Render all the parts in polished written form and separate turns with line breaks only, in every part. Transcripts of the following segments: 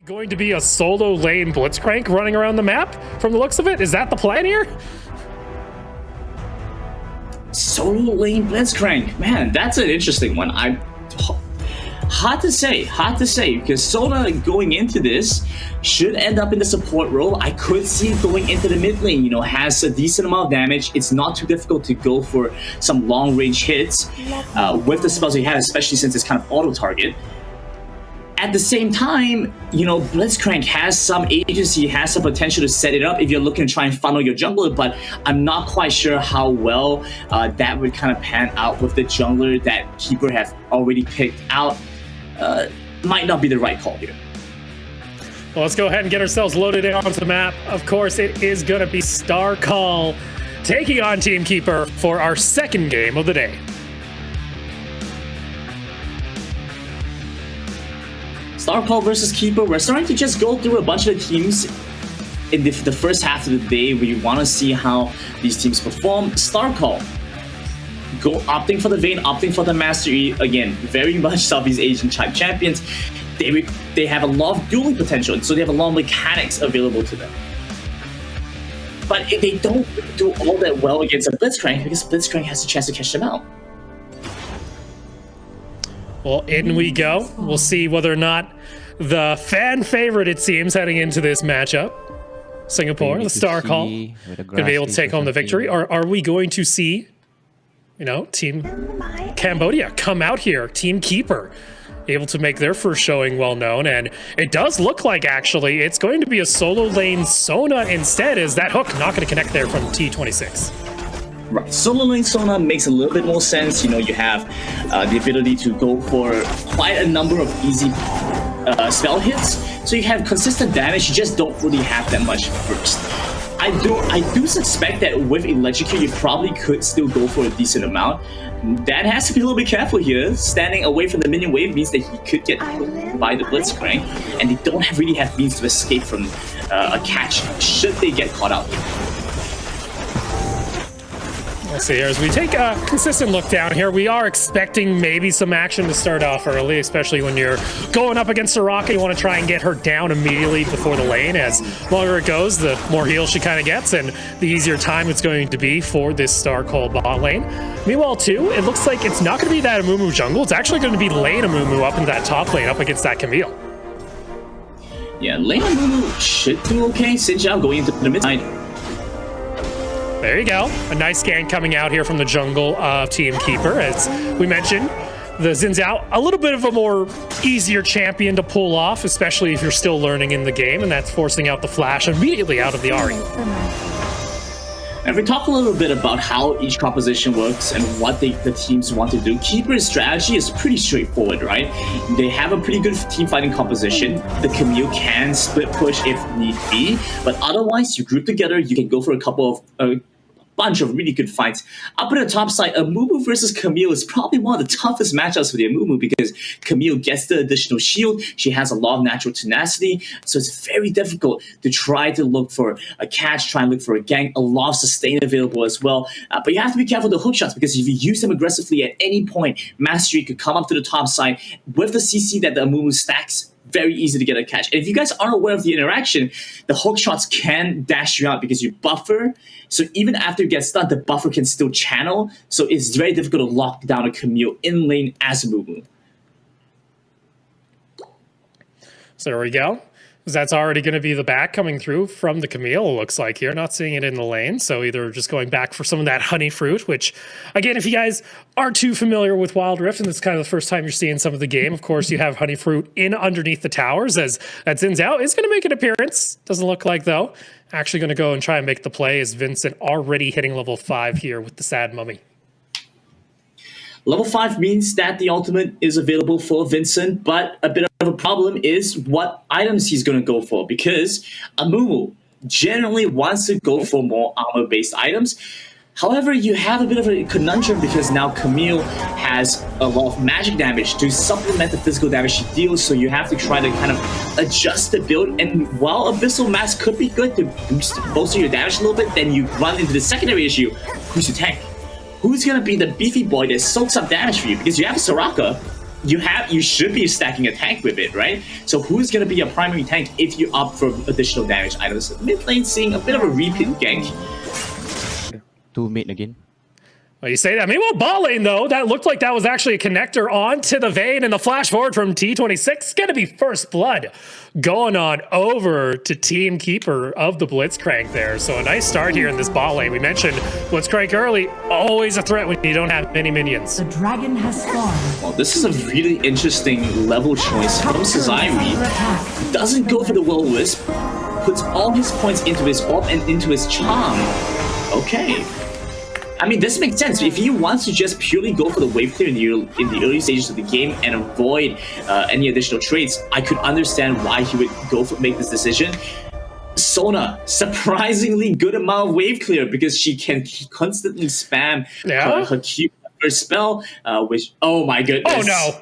Going to be a solo lane Blitzcrank running around the map from the looks of it? Is that the plan here?
Solo lane Blitzcrank, man, that's an interesting one. Hard to say, because Sona going into this should end up in the support role. I could see it going into the mid lane, has a decent amount of damage. It's not too difficult to go for some long range hits with the spells he has, especially since it's kind of auto target. At the same time, Blitzcrank has some agency, has some potential to set it up if you're looking to try and funnel your jungler, but I'm not quite sure how well that would kind of pan out with the jungler that Keeper have already picked out. Might not be the right call here.
Well, let's go ahead and get ourselves loaded in onto the map. Of course, it is going to be Starcall taking on Team Keeper for our second game of the day.
Starcall versus Keeper. We're starting to just go through a bunch of teams in the first half of the day. We want to see how these teams perform. Starcall opting for the Vayne, opting for the Master E. Again, very much Southeast Asian type champions. They have a lot of dueling potential, so they have a lot of mechanics available to them. But they don't do all that well against a Blitzcrank because Blitzcrank has a chance to catch them out.
Well, in we go. We'll see whether or not the fan favorite, it seems, heading into this matchup. Singapore, the Starcall, going to be able to take home the victory. Or are we going to see, Team Cambodia come out here, Team Keeper, able to make their first showing well known? And it does look like, actually, it's going to be a solo lane Sona instead. Is that hook not going to connect there from T26?
Right, solo lane Sona makes a little bit more sense. You have the ability to go for quite a number of easy spell hits, so you have consistent damage. You just don't really have that much burst. I do suspect that with Electrocute, you probably could still go for a decent amount. That has to be a little bit careful here. Standing away from the minion wave means that he could get killed by the Blitzcrank, and they don't really have means to escape from a catch should they get caught out here.
Let's see here, as we take a consistent look down here, we are expecting maybe some action to start off early, especially when you're going up against Soraka. You want to try and get her down immediately before the lane. As longer it goes, the more heals she kind of gets, and the easier time it's going to be for this Starcall bot lane. Meanwhile, too, it looks like it's not going to be that Amumu jungle. It's actually going to be lane Amumu up in that top lane up against that Camille.
Yeah, lane Amumu should do okay. Sinjao going into the mid side.
There you go. A nice scan coming out here from the jungle of Team Keeper. As we mentioned, the Xin Zhao, a little bit of a more easier champion to pull off, especially if you're still learning in the game, and that's forcing out the flash immediately out of the Ahri.
And we talk a little bit about how each composition works and what the teams want to do. Keeper's strategy is pretty straightforward, right? They have a pretty good team fighting composition. The Camille can split push if need be, but otherwise you group together, you can go for a couple of bunch of really good fights. Up at the top side, Amumu versus Camille is probably one of the toughest matchups for the Amumu because Camille gets the additional shield. She has a lot of natural tenacity, so it's very difficult to try to look for a catch, try and look for a gank. A lot of sustain available as well. But you have to be careful with the hook shots because if you use them aggressively at any point, Mastery could come up to the top side with the CC that the Amumu stacks. Very easy to get a catch. And if you guys aren't aware of the interaction, the hook shots can dash you out because you buffer. So even after you get stunned, the buffer can still channel. So it's very difficult to lock down a Camille in lane as a Mumu.
So there we go. That's already going to be the back coming through from the Camille, it looks like here. Not seeing it in the lane, so either just going back for some of that honey fruit, which, again, if you guys aren't too familiar with Wild Rift, and it's kind of the first time you're seeing some of the game, of course, you have honey fruit in underneath the towers, as that Xin Zhao is going to make an appearance. Doesn't look like, though. Actually going to go and try and make the play, as Vincent already hitting level 5 here with the Sad Mummy.
Level 5 means that the ultimate is available for Vincent, but a bit of a problem is what items he's going to go for, because Amumu generally wants to go for more armor-based items. However, you have a bit of a conundrum because now Camille has a lot of magic damage to supplement the physical damage she deals, so you have to try to kind of adjust the build. And while Abyssal Mask could be good to bolster your damage a little bit, then you run into the secondary issue, who's your tank? Who's going to be the beefy boy that soaks up damage for you? Because you have Soraka, you should be stacking a tank with it, right? So who's gonna be a primary tank if you opt for additional damage items? Mid lane seeing a bit of a repeat gank.
2 mid again.
Well, you say that. Meanwhile, bot lane, though, that looked like that was actually a connector onto the Vayne, and the flash forward from T26 going to be first blood going on over to Team Keeper of the Blitzcrank there. So a nice start here in this bot lane. We mentioned Blitzcrank early, always a threat when you don't have many minions.
The dragon has spawned.
Well, this is a really interesting level choice from Sezairi. Doesn't go for the Will-O-Wisp, puts all his points into his AWP and into his charm. Okay. I mean, this makes sense. If he wants to just purely go for the wave clear in the early stages of the game and avoid any additional trades, I could understand why he would make this decision. Sona, surprisingly good amount of wave clear because she can constantly spam her Q first spell, which, oh my goodness.
Oh no.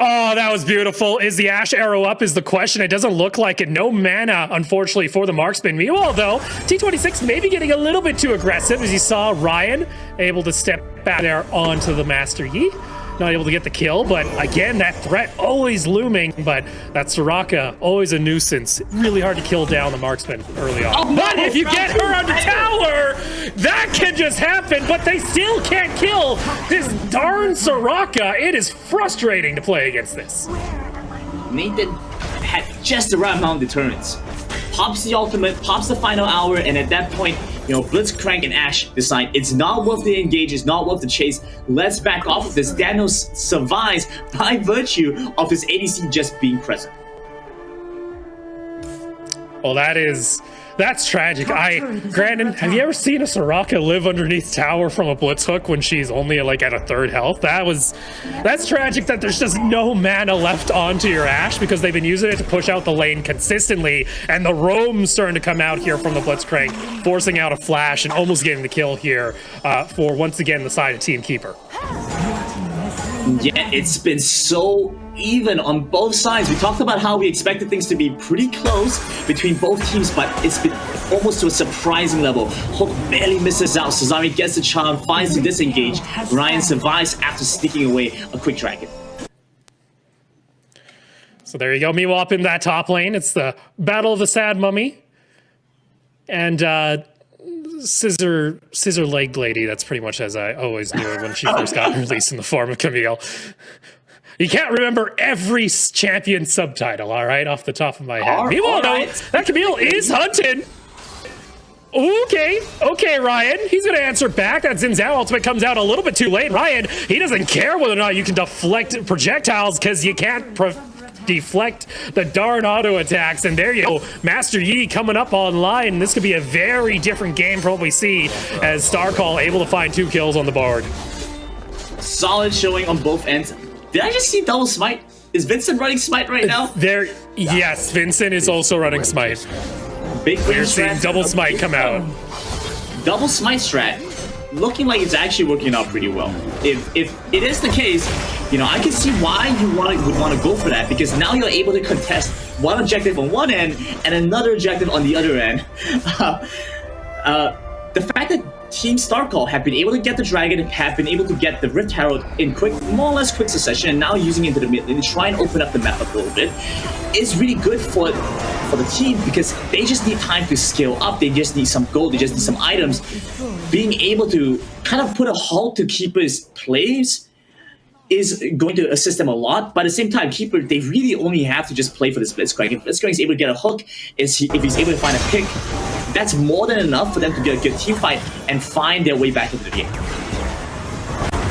Oh, that was beautiful. Is the Ashe arrow up is the question. It doesn't look like it. No mana, unfortunately, for the marksman. Meanwhile, though, T26 maybe getting a little bit too aggressive as you saw Ryan able to step back there onto the Master Yi. Not able to get the kill, but again, that threat always looming, but that Soraka, always a nuisance. Really hard to kill down the marksman early on.
Oh,
but if you get her under tower, that can just happen, but they still can't kill this darn Soraka. It is frustrating to play against this.
Nathan had just the right amount of deterrence. Pops the ultimate, pops the final hour, and at that point, you know, Blitzcrank and Ashe decide it's not worth the engage, it's not worth the chase. Let's back off of this. Daniel survives by virtue of his ADC just being present.
Well, that's tragic. Brandon, have you ever seen a Soraka live underneath tower from a blitz hook when she's only like at a third health? That's tragic that there's just no mana left onto your Ashe because they've been using it to push out the lane consistently, and the roam's starting to come out here from the Blitzcrank, forcing out a flash and almost getting the kill here for once again the side of Team Keeper.
Yeah, it's been so even on both sides. We talked about how we expected things to be pretty close between both teams, but it's been almost to a surprising level. Hook barely misses out. Sezairi gets the charm, finds to disengage. Ryan survives after sneaking away a quick dragon.
So there you go. Meanwhile, up in that top lane, it's the Battle of the Sad Mummy. And Scissor Leg Lady, that's pretty much as I always knew it when she first got released in the form of Camille. You can't remember every champion subtitle, all right, off the top of my head. Meanwhile, though, that Camille is hunted. Okay, Ryan. He's going to answer back. That Xin Zhao ultimate comes out a little bit too late. Ryan, he doesn't care whether or not you can deflect projectiles because you can't deflect the darn auto attacks. And there you go. Master Yi coming up online. This could be a very different game from what we see as Starcall able to find 2 kills on the board.
Solid showing on both ends. Did I just see double smite? Is Vincent running smite right now?
Yes, Vincent is also running smite. We're seeing double smite come out.
Double smite strat, looking like it's actually working out pretty well. If it is the case, you know, I can see why you would want to go for that, because now you're able to contest one objective on one end and another objective on the other end. The fact that Team Starcall have been able to get the Dragon, have been able to get the Rift Herald in more or less quick succession, and now using it into the mid lane to try and open up the map a little bit, is really good for the team, because they just need time to scale up. They just need some gold, they just need some items. Being able to kind of put a halt to Keeper's plays is going to assist them a lot, but at the same time, Keeper, they really only have to just play for this Blitzcrank. If Blitzcrank is able to get a hook, if he's able to find a pick, that's more than enough for them to get a good team fight and find their way back into the game.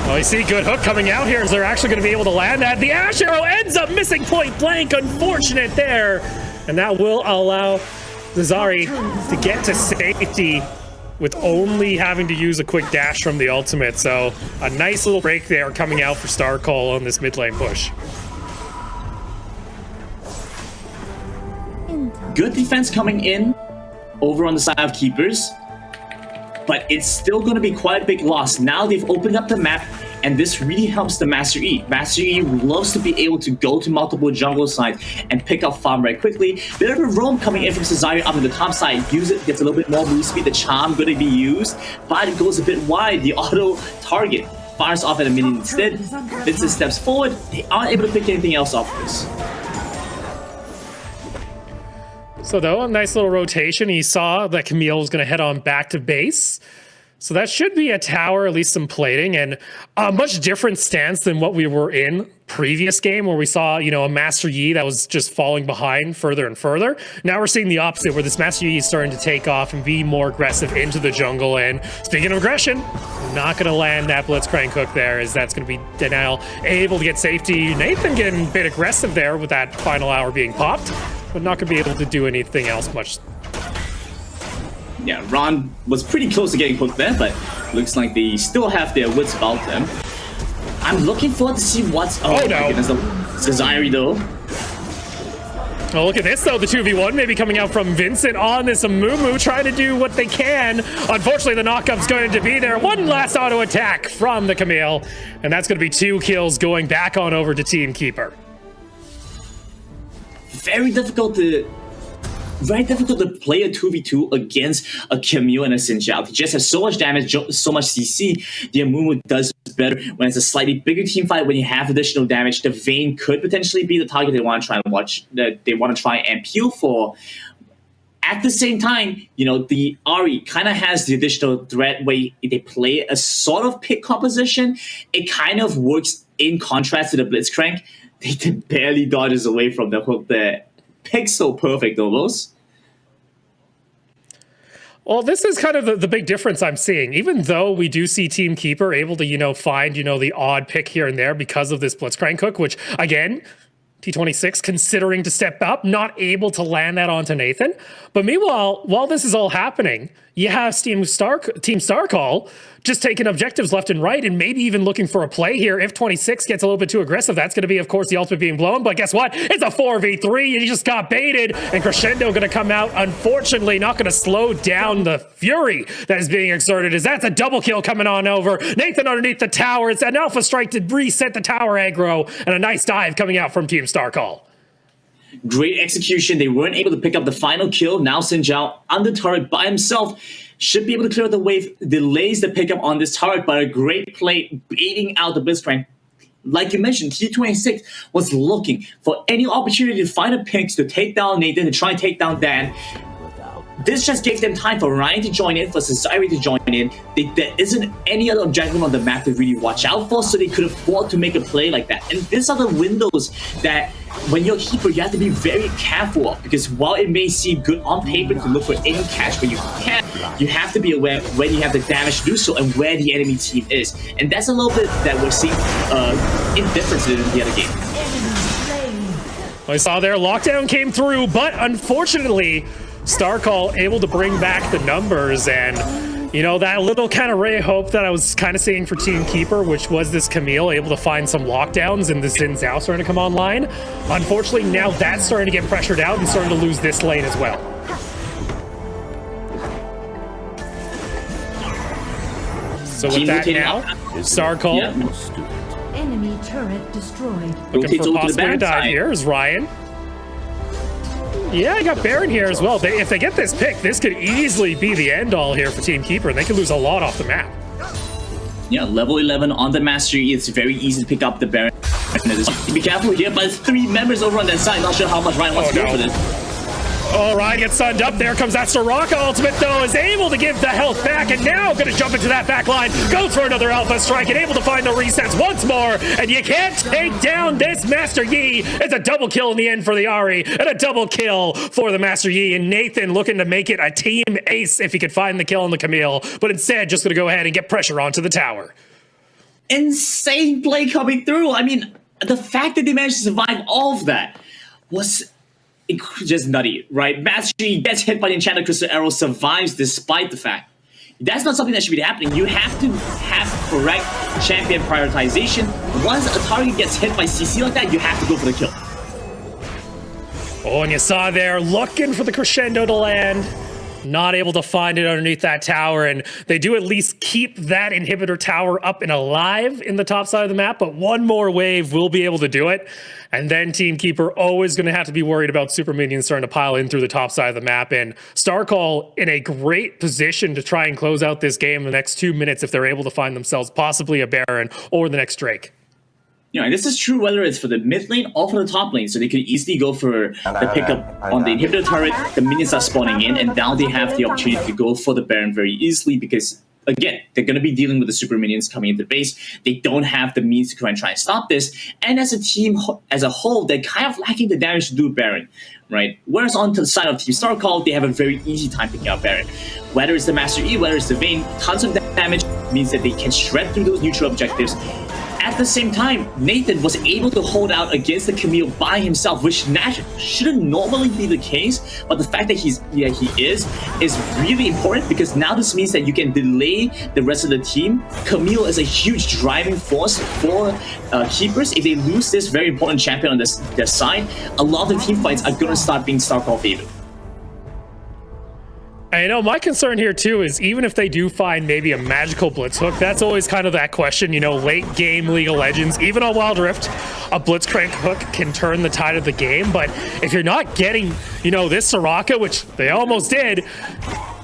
Well, you see good hook coming out here as they're actually going to be able to land that. The Ashe arrow ends up missing point blank. Unfortunate there. And that will allow Sezairi to get to safety with only having to use a quick dash from the ultimate. So a nice little break there coming out for Starcall on this mid lane push.
Good defense coming in over on the side of Keepers, but it's still going to be quite a big loss. Now they've opened up the map, and this really helps the Master Yi. Master Yi loves to be able to go to multiple jungle sides and pick up farm very quickly. Bit of a roam coming in from Sezairi up on the top side. Use it, gets a little bit more move speed. The charm going to be used, but it goes a bit wide. The auto target fires off at a minion instead. Vincent steps forward. They aren't able to pick anything else off this.
So though, a nice little rotation. He saw that Camille was going to head on back to base. So that should be a tower, at least some plating, and a much different stance than what we were in previous game where we saw, you know, a Master Yi that was just falling behind further and further. Now we're seeing the opposite where this Master Yi is starting to take off and be more aggressive into the jungle. And speaking of aggression, not going to land that Blitzcrank hook there, as that's going to be Danial able to get safety. Nathan getting a bit aggressive there with that final hour being popped, but not going to be able to do anything else much.
Yeah, Ron was pretty close to getting hooked there, but looks like they still have their wits about them. I'm looking forward to see what's... Oh, no. My goodness, Sezairi, though.
Oh, look at this, though. The 2v1 maybe coming out from Vincent on this Amumu, trying to do what they can. Unfortunately, the knockup's going to be there. One last auto attack from the Camille, and that's going to be 2 kills going back on over to Team Keeper.
Very difficult to play a 2v2 against a Camille and a Xinjiao. He just has so much damage, so much CC. The Amumu does better when it's a slightly bigger team fight. When you have additional damage, the Vayne could potentially be the target they want to try and watch, that they want to try and peel for. At the same time, you know, the Ahri kind of has the additional threat where they play a sort of pick composition. It kind of works in contrast to the Blitzcrank. They barely dodges away from the hook there. Pixel perfect almost.
Well, this is kind of the big difference I'm seeing. Even though we do see Team Keeper able to, you know, find, you know, the odd pick here and there because of this Blitzcrank hook, which, again, T26 considering to step up, not able to land that onto Nathan. But meanwhile, while this is all happening, you have Team Starcall just taking objectives left and right and maybe even looking for a play here. If 26 gets a little bit too aggressive, that's going to be, of course, the ultimate being blown. But guess what? It's a 4v3 and he just got baited. And Crescendo going to come out, unfortunately, not going to slow down the fury that is being exerted, as that's a double kill coming on over. Nathan underneath the tower. It's an alpha strike to reset the tower aggro, and a nice dive coming out from Team Starcall.
Great execution. They weren't able to pick up the final kill. Now Xinjiao on the turret by himself should be able to clear the wave. Delays the pickup on this turret, but a great play baiting out the Blitzcrank. Like you mentioned, T26 was looking for any opportunity to find a pick to take down Nathan, to try and take down Dan. This just gave them time for Ryan to join in, for Sezairi to join in. There isn't any other objective on the map to really watch out for, so they could afford to make a play like that. And these are the windows that, when you're a keeper, you have to be very careful of, because while it may seem good on paper to look for any catch where you can, you have to be aware when you have the damage to do so and where the enemy team is. And that's a little bit that we're seeing indifference in the other game.
I saw there, lockdown came through, but unfortunately, Starcall able to bring back the numbers, and you know, that little kind of ray of hope that I was kind of seeing for Team Keeper, which was this Camille able to find some lockdowns and the Xin Zhao starting to come online. Unfortunately, now that's starting to get pressured out and starting to lose this lane as well. So with that now, Starcall
enemy turret destroyed.
Looking for possibly a dive here is Ryan. Yeah, I got Baron here as well. If they get this pick, this could easily be the end all here for Team Keeper, and they could lose a lot off the map.
Yeah, level 11 on the Mastery, it's very easy to pick up the Baron. Be careful here, but it's 3 members over on that side. Not sure how much Ryan wants to go for this.
Oh, Ryan gets sunned up. There comes that Soraka ultimate, though, is able to give the health back, and now going to jump into that back line, goes for another alpha strike, and able to find the resets once more, and you can't take down this Master Yi. It's a double kill in the end for the Ahri, and a double kill for the Master Yi, and Nathan looking to make it a team ace if he could find the kill on the Camille, but instead just going to go ahead and get pressure onto the tower.
Insane play coming through. I mean, the fact that they managed to survive all of that was just nutty, right? Mastery gets hit by the Enchanted Crystal Arrow, survives despite the fact. That's not something that should be happening. You have to have correct champion prioritization. Once a target gets hit by CC like that, you have to go for the kill.
Oh, and you saw there, looking for the crescendo to land. Not able to find it underneath that tower, and they do at least keep that inhibitor tower up and alive in the top side of the map, but one more wave will be able to do it. And then Team Keeper always going to have to be worried about super minions starting to pile in through the top side of the map. And Starcall in a great position to try and close out this game in the next 2 minutes if they're able to find themselves possibly a Baron or the next Drake.
You know, and this is true whether it's for the mid lane or for the top lane, so they could easily go for the pickup on the inhibitor turret, the minions are spawning in, and now they have the opportunity to go for the Baron very easily because, again, they're going to be dealing with the super minions coming into the base. They don't have the means to try and stop this, and as a team as a whole, they're kind of lacking the damage to do Baron, right? Whereas on to the side of Team Starcall, they have a very easy time picking out Baron. Whether it's the Master E, whether it's the Vayne, tons of damage means that they can shred through those neutral objectives. At the same time, Nathan was able to hold out against the Camille by himself, which shouldn't normally be the case, but the fact that he is really important because now this means that you can delay the rest of the team. Camille is a huge driving force for Keepers. If they lose this very important champion on their side, a lot of the team fights are going to start being Starcall favored.
I know my concern here too is even if they do find maybe a magical blitz hook, that's always kind of that question, you know, late game League of Legends, even on Wild Rift, a blitzcrank hook can turn the tide of the game. But if you're not getting, you know, this Soraka, which they almost did,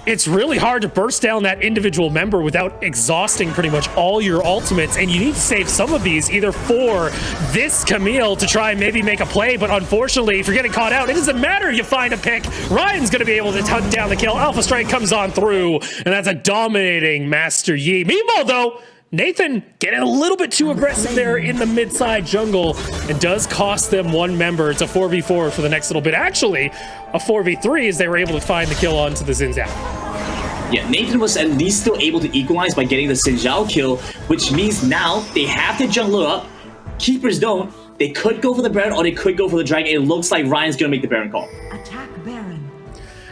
it's really hard to burst down that individual member without exhausting pretty much all your ultimates, and you need to save some of these either for this Camille to try and maybe make a play, but unfortunately, if you're getting caught out, it doesn't matter if you find a pick. Ryan's going to be able to hunt down the kill. Alpha Strike comes on through, and that's a dominating Master Yi. Meanwhile, though, Nathan getting a little bit too aggressive there in the mid-side jungle and does cost them one member. It's a 4v4 for the next little bit. Actually, a 4v3 as they were able to find the kill onto the Xin Zhao.
Yeah, Nathan was at least still able to equalize by getting the Xin Zhao kill, which means now they have the jungler up. Keepers don't. They could go for the Baron or they could go for the Dragon. It looks like Ryan's going to make the Baron call.
Attack Baron.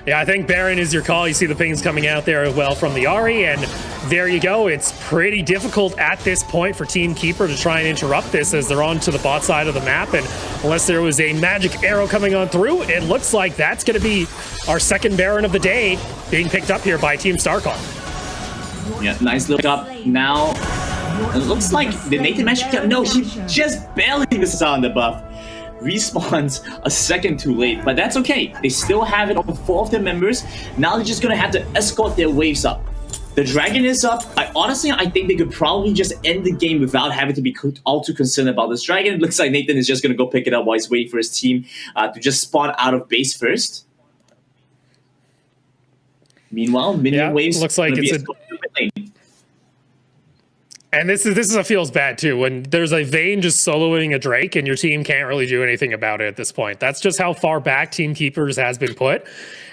Yeah, I think Baron is your call. You see the pings coming out there as well from the Ahri, and there you go. It's pretty difficult at this point for Team Keeper to try and interrupt this as they're on to the bot side of the map, and unless there was a magic arrow coming on through, it looks like that's going to be our second Baron of the day being picked up here by Team Starcall.
Yeah, nice look up. Now, it looks like the Nathan managed to pick up. No, he just barely misses out on the buff. Respawns a second too late, but that's okay. They still have it on 4 of their members. Now they're just gonna have to escort their waves up. The Dragon is up. I think they could probably just end the game without having to be all too concerned about this Dragon. It looks like Nathan is just gonna go pick it up while he's waiting for his team to just spawn out of base first. Meanwhile, minion waves
looks like it's and this is a feels bad too when there's a Vayne just soloing a Drake and your team can't really do anything about it at this point. That's just how far back Team Keepers has been put.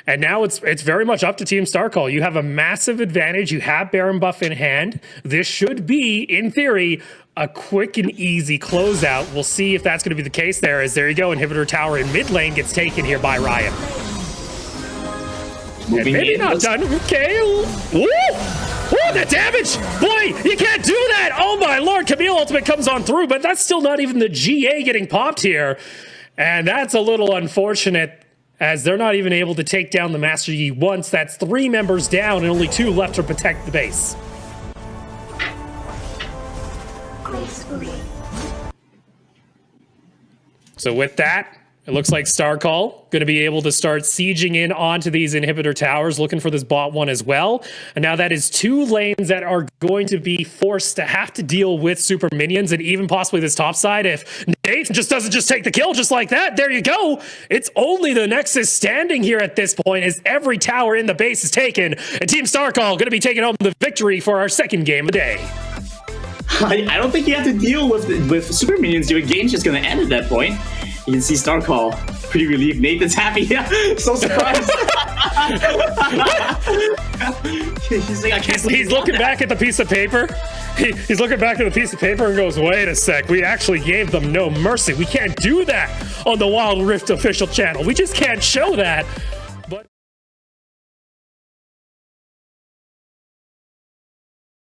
And now it's very much up to Team Starcall. You have a massive advantage. You have Baron buff in hand. This should be, in theory, a quick and easy closeout. We'll see if that's going to be the case there, as there you go, inhibitor tower in mid lane gets taken here by Ryan. And maybe not done. Okay. Ooh! Ooh, the damage! Boy, you can't do that! Oh my lord, Camille ultimate comes on through, but that's still not even the GA getting popped here. And that's a little unfortunate, as they're not even able to take down the Master Yi once. That's 3 members down and only 2 left to protect the base. So with that, it looks like Starcall going to be able to start sieging in onto these inhibitor towers, looking for this bot one as well. And now that is 2 lanes that are going to be forced to have to deal with super minions and even possibly this top side. If Nathan just doesn't just take the kill just like that, there you go. It's only the Nexus standing here at this point as every tower in the base is taken. And Team Starcall going to be taking home the victory for our second game of the day.
I don't think you have to deal with super minions. Your game's just going to end at that point. You can see Starcall pretty relieved. Nathan's happy. Yeah, so surprised. He's like, I can't believe
he's looking back at the piece of paper. He's looking back at the piece of paper and goes, wait a sec. We actually gave them no mercy. We can't do that on the Wild Rift official channel. We just can't show that.